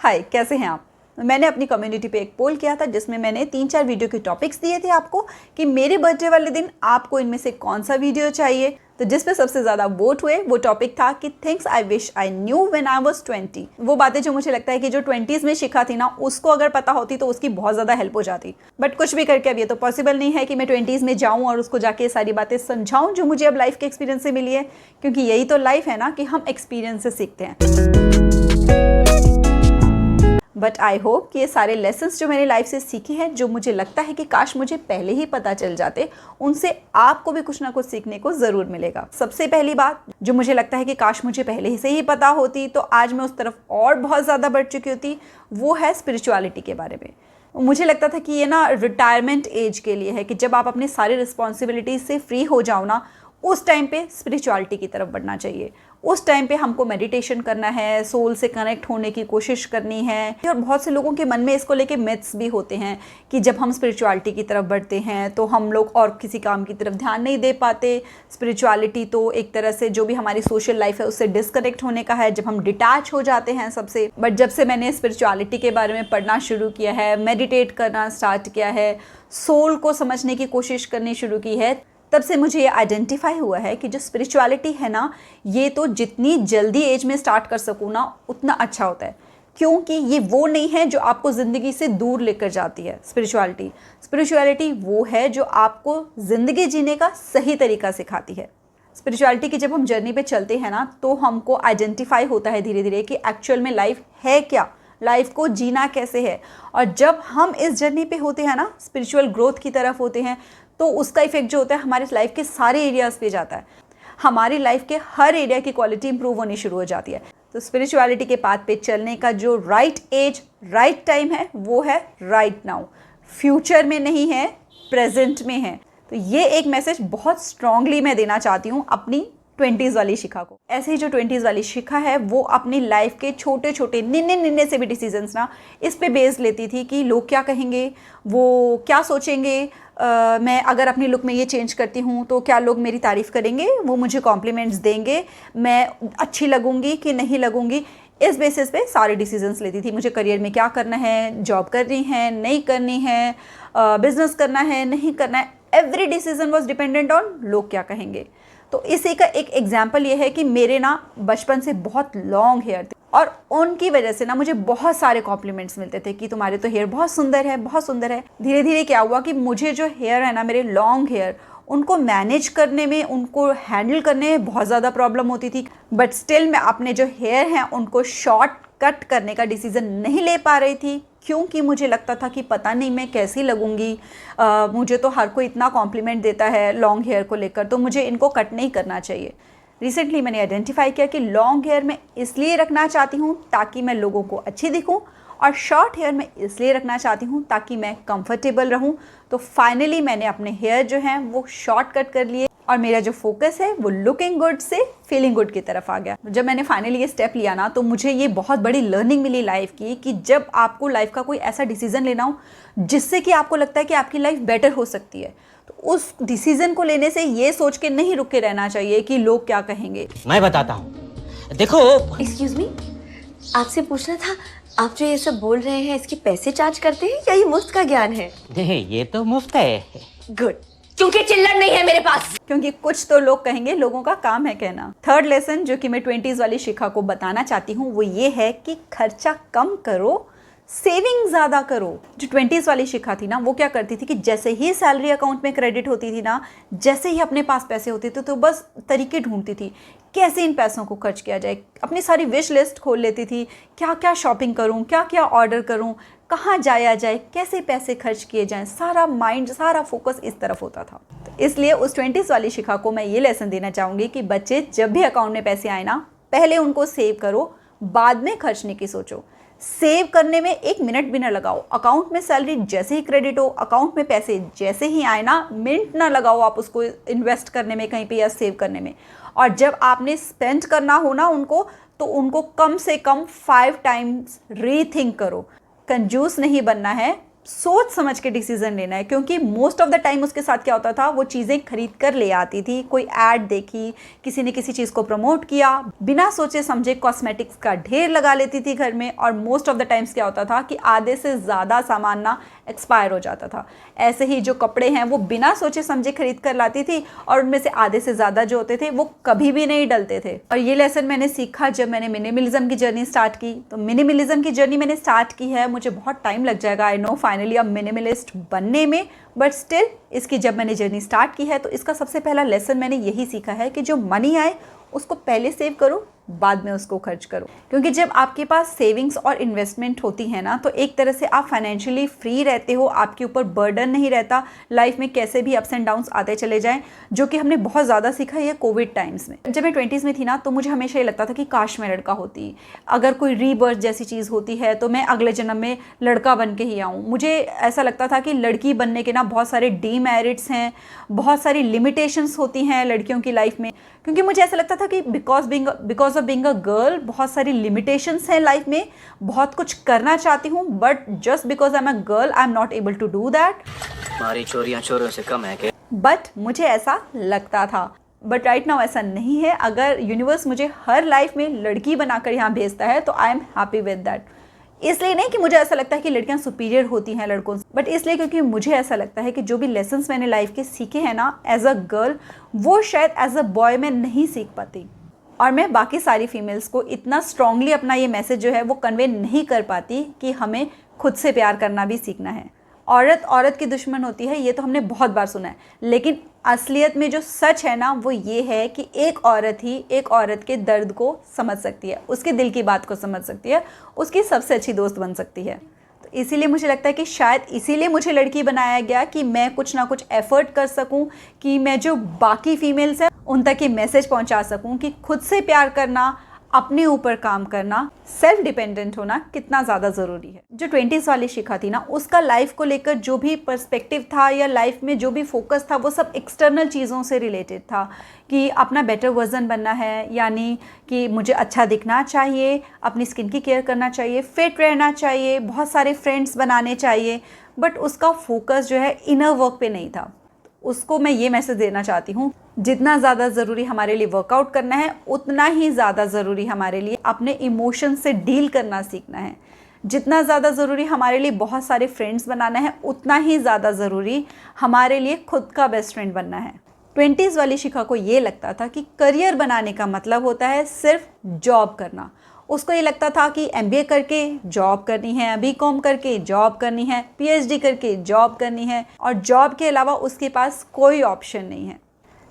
हाय, कैसे हैं आप? मैंने अपनी कम्युनिटी पे एक पोल किया था जिसमें मैंने 3-4 वीडियो के टॉपिक्स दिए थे आपको कि मेरे बर्थडे वाले दिन आपको इनमें से कौन सा वीडियो चाहिए। तो जिस पे सबसे ज़्यादा वोट हुए वो टॉपिक था कि things I wish I knew when I was 20। वो बातें जो मुझे लगता है कि जो 20s में सीखा थी ना, उसको अगर पता होती तो उसकी बहुत ज़्यादा हेल्प हो जाती। बट कुछ भी करके अब ये तो पॉसिबल नहीं है कि मैं 20s में जाऊँ और उसको जाके सारी बातें समझाऊँ जो मुझे अब लाइफ के एक्सपीरियंस से मिली है, क्योंकि यही तो लाइफ है ना कि हम एक्सपीरियंस से सीखते हैं। बट आई होप कि ये सारे लेसन्स जो मैंने लाइफ से सीखे हैं, जो मुझे लगता है कि काश मुझे पहले ही पता चल जाते, उनसे आपको भी कुछ ना कुछ सीखने को ज़रूर मिलेगा। सबसे पहली बात जो मुझे लगता है कि काश मुझे पहले से ही पता होती तो आज मैं उस तरफ और बहुत ज़्यादा बढ़ चुकी होती, वो है स्पिरिचुअलिटी के बारे में। मुझे लगता था कि ये ना रिटायरमेंट एज के लिए है कि जब आप अपने सारे रिस्पॉन्सिबिलिटीज से फ्री हो जाओ ना, उस टाइम पे स्पिरिचुअलिटी की तरफ बढ़ना चाहिए। उस टाइम पे हमको मेडिटेशन करना है, सोल से कनेक्ट होने की कोशिश करनी है। और बहुत से लोगों के मन में इसको लेके मिथ्स भी होते हैं कि जब हम स्पिरिचुअलिटी की तरफ बढ़ते हैं तो हम लोग और किसी काम की तरफ ध्यान नहीं दे पाते। स्पिरिचुअलिटी तो एक तरह से जो भी हमारी सोशल लाइफ है उससे डिस्कनेक्ट होने का है, जब हम डिटैच हो जाते हैं सबसे। बट जब से मैंने स्पिरिचुअलिटी के बारे में पढ़ना शुरू किया है, मेडिटेट करना स्टार्ट किया है, सोल को समझने की कोशिश करनी शुरू की है, तब से मुझे ये आइडेंटिफाई हुआ है कि जो स्पिरिचुअलिटी है ना, ये तो जितनी जल्दी एज में स्टार्ट कर सकूँ ना उतना अच्छा होता है, क्योंकि ये वो नहीं है जो आपको ज़िंदगी से दूर लेकर जाती है। स्पिरिचुअलिटी वो है जो आपको ज़िंदगी जीने का सही तरीका सिखाती है। स्पिरिचुअलिटी की जब हम जर्नी पे चलते हैं ना, तो हमको आइडेंटिफाई होता है धीरे धीरे कि एक्चुअल में लाइफ है क्या, लाइफ को जीना कैसे है। और जब हम इस जर्नी पे होते हैं ना, स्पिरिचुअल ग्रोथ की तरफ होते हैं, तो उसका इफेक्ट जो होता है हमारे लाइफ के सारे एरियाज़ पे जाता है। हमारी लाइफ के हर एरिया की क्वालिटी इंप्रूव होनी शुरू हो जाती है। तो स्पिरिचुअलिटी के पाथ पे चलने का जो राइट एज, राइट टाइम है, वो है राइट नाउ। फ्यूचर में नहीं है, प्रेजेंट में है। तो ये एक मैसेज बहुत स्ट्रांगली मैं देना चाहती हूँ अपनी 20s वाली शिखा को। ऐसे ही जो 20s वाली शिखा है वो अपनी लाइफ के छोटे छोटे निन्ने से भी डिसीजंस ना इस पे बेस लेती थी कि लोग क्या कहेंगे, वो क्या सोचेंगे, मैं अगर अपनी लुक में ये चेंज करती हूँ तो क्या लोग मेरी तारीफ़ करेंगे, वो मुझे कॉम्प्लीमेंट्स देंगे, मैं अच्छी लगूंगी कि नहीं लगूंगी। इस बेसिस पे सारे डिसीजंस लेती थी। मुझे करियर में क्या करना है, जॉब करनी है नहीं करनी है, बिजनेस करना है नहीं करना है। Every decision was dependent on लोग क्या कहेंगे। तो इसी का एक एग्जाम्पल ये है कि मेरे ना बचपन से बहुत लॉन्ग हेयर थे और उनकी वजह से ना मुझे बहुत सारे कॉम्प्लीमेंट्स मिलते थे कि तुम्हारे तो हेयर बहुत सुंदर है, बहुत सुंदर है। धीरे धीरे क्या हुआ कि मुझे जो हेयर है ना, मेरे लॉन्ग हेयर, उनको मैनेज करने में, उनको हैंडल करने में बहुत ज़्यादा प्रॉब्लम होती थी। बट स्टिल मैं अपने जो हेयर हैं उनको शॉर्ट कट करने का डिसीज़न नहीं ले पा रही थी, क्योंकि मुझे लगता था कि पता नहीं मैं कैसी लगूंगी। मुझे तो हर कोई इतना कॉम्प्लीमेंट देता है लॉन्ग हेयर को लेकर, तो मुझे इनको कट नहीं करना चाहिए। रिसेंटली मैंने आइडेंटिफाई किया कि लॉन्ग हेयर मैं इसलिए रखना चाहती हूँ ताकि मैं लोगों को अच्छी दिखूँ, और शॉर्ट हेयर मैं इसलिए रखना चाहती हूँ ताकि मैं कंफर्टेबल रहूँ। तो फाइनली मैंने अपने हेयर जो हैं वो शॉर्ट कट कर लिए और मेरा जो फोकस है वो लुकिंग गुड से फीलिंग गुड की तरफ आ गया। जब मैंने फाइनली ये स्टेप लिया ना, तो मुझे ये बहुत बड़ी लर्निंग मिली लाइफ की कि जब आपको लाइफ का कोई ऐसा डिसीजन लेना हो जिससे कि आपको लगता है कि आपकी लाइफ बेटर हो सकती है, तो उस डिसीजन को लेने से ये सोच के नहीं रुक के रहना चाहिए कि लोग क्या कहेंगे। मैं बताता हूँ, देखो। एक्सक्यूज मी, आपसे पूछना था, आप जो ये सब बोल रहे हैं इसके पैसे चार्ज करते हैं या ये मुफ्त का ज्ञान है? नहीं, ये तो मुफ्त है। गुड, क्योंकि चिल्लर नहीं है मेरे पास। क्योंकि कुछ तो लोग कहेंगे, लोगों का काम है कहना। थर्ड लेसन जो कि मैं 20s वाली शिखा को बताना चाहती हूँ वो ये है कि खर्चा कम करो, सेविंग ज़्यादा करो। जो 20s वाली शिखा थी ना, वो क्या करती थी कि जैसे ही सैलरी अकाउंट में क्रेडिट होती थी ना, जैसे ही अपने पास पैसे होते थे तो बस तरीके ढूंढती थी कैसे इन पैसों को खर्च किया जाए। अपनी सारी विश लिस्ट खोल लेती थी, क्या क्या शॉपिंग करूं, क्या क्या ऑर्डर करूं, कहाँ जाया जाए, कैसे पैसे खर्च किए जाएं। सारा माइंड, सारा फोकस इस तरफ होता था। तो इसलिए उस 20s वाली शिखा को मैं ये लेसन देना चाहूँगी कि बच्चे जब भी अकाउंट में पैसे आए ना, पहले उनको सेव करो, बाद में खर्चने की सोचो। सेव करने में 1 मिनट भी ना लगाओ। अकाउंट में सैलरी जैसे ही क्रेडिट हो, अकाउंट में पैसे जैसे ही आए ना, मिनट ना लगाओ आप उसको इन्वेस्ट करने में कहीं पे या सेव करने में। और जब आपने स्पेंड करना हो ना उनको, तो उनको कम से कम 5 टाइम्स रीथिंक करो। कंजूस नहीं बनना है, सोच समझ के डिसीजन लेना है, क्योंकि मोस्ट ऑफ द टाइम उसके साथ क्या होता था, वो चीज़ें खरीद कर ले आती थी। कोई ऐड देखी, किसी ने किसी चीज़ को प्रमोट किया, बिना सोचे समझे कॉस्मेटिक्स का ढेर लगा लेती थी घर में, और मोस्ट ऑफ द टाइम्स क्या होता था कि आधे से ज़्यादा सामान ना एक्सपायर हो जाता था। ऐसे ही जो कपड़े हैं वो बिना सोचे समझे खरीद कर लाती थी, और उनमें से आधे से ज़्यादा जो होते थे वो कभी भी नहीं डलते थे। और ये लेसन मैंने सीखा जब मैंने मिनिमलिज्म की जर्नी स्टार्ट की। तो मिनिमलिज्म की जर्नी मैंने स्टार्ट की है, मुझे बहुत टाइम लग जाएगा आई नो फाइनली अब मिनिमलिस्ट बनने में, बट स्टिल इसकी जब मैंने जर्नी स्टार्ट की है तो इसका सबसे पहला लेसन मैंने यही सीखा है कि जो मनी आए उसको पहले सेव करो, बाद में उसको खर्च करो। क्योंकि जब आपके पास सेविंग्स और इन्वेस्टमेंट होती है ना, तो एक तरह से आप फाइनेंशियली फ्री रहते हो, आपके ऊपर बर्डन नहीं रहता। लाइफ में कैसे भी अप्स एंड डाउन्स आते चले जाएं, जो कि हमने बहुत ज़्यादा सीखा है कोविड टाइम्स में। जब मैं 20s में थी ना, तो मुझे हमेशा ये लगता था कि काश मैं लड़का होती, अगर कोई रीबर्थ जैसी चीज़ होती है तो मैं अगले जन्म में लड़का बन के ही आऊँ। मुझे ऐसा लगता था कि लड़की बनने के ना बहुत सारे डीमेरिट्स हैं, बहुत सारी लिमिटेशंस होती हैं लड़कियों की लाइफ में, क्योंकि मुझे ऐसा लगता था कि because of being a girl बहुत सारी लिमिटेशंस हैं लाइफ में, बहुत कुछ करना चाहती हूँ, but just because I am a girl I am not able to do that. हमारी चोरियां चोरों से कम है क्या? बट मुझे ऐसा लगता था, बट राइट नाउ ऐसा नहीं है। अगर यूनिवर्स मुझे हर लाइफ में लड़की बनाकर यहाँ भेजता है तो I am happy with that. इसलिए नहीं कि मुझे ऐसा लगता है कि लड़कियां सुपीरियर होती हैं लड़कों से, बट इसलिए क्योंकि मुझे ऐसा लगता है कि जो भी लेसन्स मैंने लाइफ के सीखे हैं ना एज अ गर्ल, वो शायद एज अ बॉय मैं नहीं सीख पाती, और मैं बाकी सारी फीमेल्स को इतना स्ट्रांगली अपना ये मैसेज जो है वो कन्वे नहीं कर पाती कि हमें खुद से प्यार करना भी सीखना है। औरत औरत की दुश्मन होती है, ये तो हमने बहुत बार सुना है, लेकिन असलियत में जो सच है ना वो ये है कि एक औरत ही एक औरत के दर्द को समझ सकती है, उसके दिल की बात को समझ सकती है, उसकी सबसे अच्छी दोस्त बन सकती है। तो इसीलिए मुझे लगता है कि शायद इसीलिए मुझे लड़की बनाया गया कि मैं कुछ ना कुछ एफर्ट कर सकूं, कि मैं जो बाकी फीमेल्स हैं उन तक ये मैसेज पहुंचा सकूं कि खुद से प्यार करना, अपने ऊपर काम करना, सेल्फ डिपेंडेंट होना कितना ज़्यादा ज़रूरी है। जो 20s वाली शिखा थी ना, उसका लाइफ को लेकर जो भी पर्सपेक्टिव था या लाइफ में जो भी फोकस था वो सब एक्सटर्नल चीज़ों से रिलेटेड था, कि अपना बेटर वर्जन बनना है, यानी कि मुझे अच्छा दिखना चाहिए, अपनी स्किन की केयर करना चाहिए, फिट रहना चाहिए, बहुत सारे फ्रेंड्स बनाने चाहिए, बट उसका फोकस जो है इनर वर्क पे नहीं था। उसको मैं ये मैसेज देना चाहती हूँ, जितना ज़्यादा ज़रूरी हमारे लिए वर्कआउट करना है, उतना ही ज़्यादा ज़रूरी हमारे लिए अपने इमोशन से डील करना सीखना है। जितना ज़्यादा ज़रूरी हमारे लिए बहुत सारे फ्रेंड्स बनाना है, उतना ही ज़्यादा ज़रूरी हमारे लिए खुद का बेस्ट फ्रेंड बनना है। 20s वाली शिखा को ये लगता था कि करियर बनाने का मतलब होता है सिर्फ जॉब करना। उसको ये लगता था कि MBA करके जॉब करनी है, BCom करके जॉब करनी है, PhD करके जॉब करनी है, और जॉब के अलावा उसके पास कोई ऑप्शन नहीं है,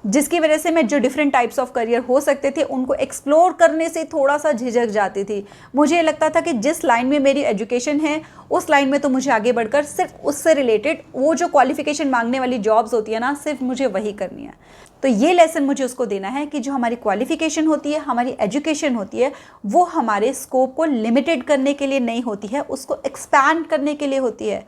जिसकी वजह से मैं जो डिफरेंट टाइप्स ऑफ करियर हो सकते थे उनको एक्सप्लोर करने से थोड़ा सा झिझक जाती थी। मुझे लगता था कि जिस लाइन में मेरी एजुकेशन है उस लाइन में तो मुझे आगे बढ़कर सिर्फ उससे रिलेटेड वो जो क्वालिफिकेशन मांगने वाली जॉब्स होती है ना, सिर्फ मुझे वही करनी है। तो ये लेसन मुझे उसको देना है कि जो हमारी क्वालिफिकेशन होती है, हमारी एजुकेशन होती है, वो हमारे स्कोप को लिमिटेड करने के लिए नहीं होती है, उसको एक्सपैंड करने के लिए होती है।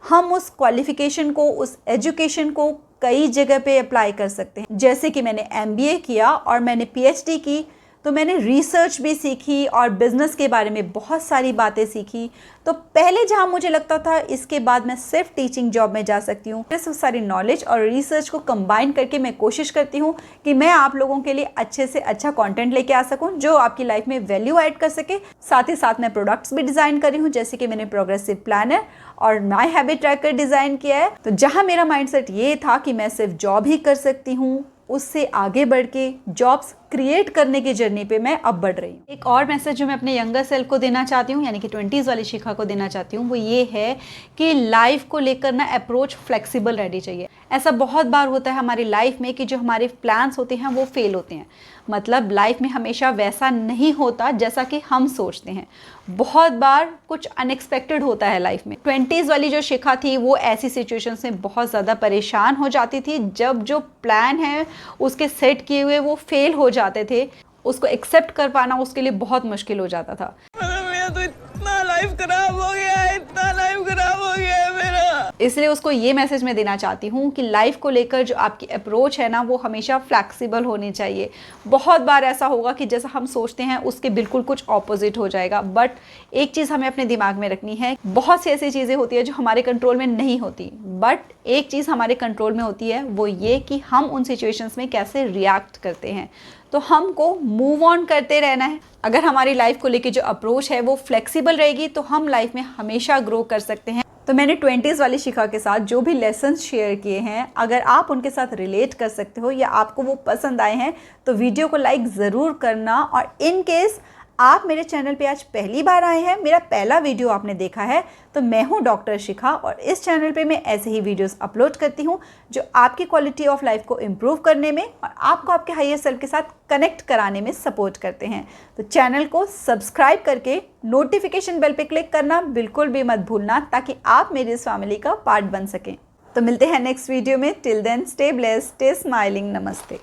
हम उस क्वालिफिकेशन को, उस एजुकेशन को कई जगह पे अप्लाई कर सकते हैं। जैसे कि मैंने MBA किया और मैंने PhD की, तो मैंने रिसर्च भी सीखी और बिज़नेस के बारे में बहुत सारी बातें सीखी। तो पहले जहाँ मुझे लगता था इसके बाद मैं सिर्फ टीचिंग जॉब में जा सकती हूँ, सब सारी नॉलेज और रिसर्च को कंबाइन करके मैं कोशिश करती हूँ कि मैं आप लोगों के लिए अच्छे से अच्छा कंटेंट लेके आ सकूँ जो आपकी लाइफ में वैल्यू ऐड कर सके। साथ ही साथ मैं प्रोडक्ट्स भी डिज़ाइन कर रही हूँ, जैसे कि मैंने प्रोग्रेसिव प्लानर और माई हैबिट ट्रैकर डिज़ाइन किया है। तो जहाँ मेरा माइंडसेट ये था कि मैं सिर्फ जॉब ही कर सकती हूँ, उससे आगे बढ़ के जॉब्स क्रिएट करने की जर्नी पे मैं अब बढ़ रही हूँ। एक और मैसेज जो मैं अपने यंगर सेल्फ को देना चाहती हूँ, यानी कि 20s वाली शिखा को देना चाहती हूँ, वो ये है कि लाइफ को लेकर ना अप्रोच फ्लेक्सिबल रहनी चाहिए। ऐसा बहुत बार होता है हमारी लाइफ में कि जो हमारे प्लान्स होते हैं वो फेल होते हैं। मतलब लाइफ में हमेशा वैसा नहीं होता जैसा कि हम सोचते हैं। बहुत बार कुछ अनएक्सपेक्टेड होता है लाइफ में। 20s वाली जो शिखा थी वो ऐसी सिचुएशंस में बहुत ज़्यादा परेशान हो जाती थी जब जो प्लान है उसके सेट किए हुए वो फेल हो जाते थे। उसको एक्सेप्ट कर पाना उसके लिए बहुत मुश्किल हो जाता था। मेरा तो इतना लाइफ खराब हो गया है, इतना लाइफ खराब हो गया है मेरा। इसलिए उसको ये मैसेज मैं देना चाहती हूँ कि लाइफ को लेकर जो आपकी अप्रोच है ना वो हमेशा फ्लैक्सिबल होनी चाहिए। बहुत बार ऐसा होगा कि जैसा हम सोचते हैं उसके बिल्कुल कुछ ऑपोजिट हो जाएगा, बट एक चीज़ हमें अपने दिमाग में रखनी है, बहुत सी ऐसी चीज़ें होती है जो हमारे कंट्रोल में नहीं होती, बट एक चीज़ हमारे कंट्रोल में होती है, वो ये कि हम उन सिचुएशंस में कैसे रिएक्ट करते हैं। तो हमको मूव ऑन करते रहना है। अगर हमारी लाइफ को लेके जो अप्रोच है वो फ्लेक्सिबल रहेगी तो हम लाइफ में हमेशा ग्रो कर सकते हैं। तो मैंने 20s वाली शिखा के साथ जो भी लेसन्स शेयर किए हैं, अगर आप उनके साथ रिलेट कर सकते हो या आपको वो पसंद आए हैं तो वीडियो को लाइक ज़रूर करना। और इन केस आप मेरे चैनल पे आज पहली बार आए हैं, मेरा पहला वीडियो आपने देखा है, तो मैं हूँ डॉक्टर शिखा और इस चैनल पे मैं ऐसे ही वीडियोस अपलोड करती हूँ जो आपकी क्वालिटी ऑफ लाइफ को इम्प्रूव करने में और आपको आपके हायर सेल्फ के साथ कनेक्ट कराने में सपोर्ट करते हैं। तो चैनल को सब्सक्राइब करके नोटिफिकेशन बेल पे क्लिक करना बिल्कुल भी मत भूलना, ताकि आप मेरी इस फैमिली का पार्ट बन सकें। तो मिलते हैं नेक्स्ट वीडियो में। Till then stay blessed, stay smiling, नमस्ते।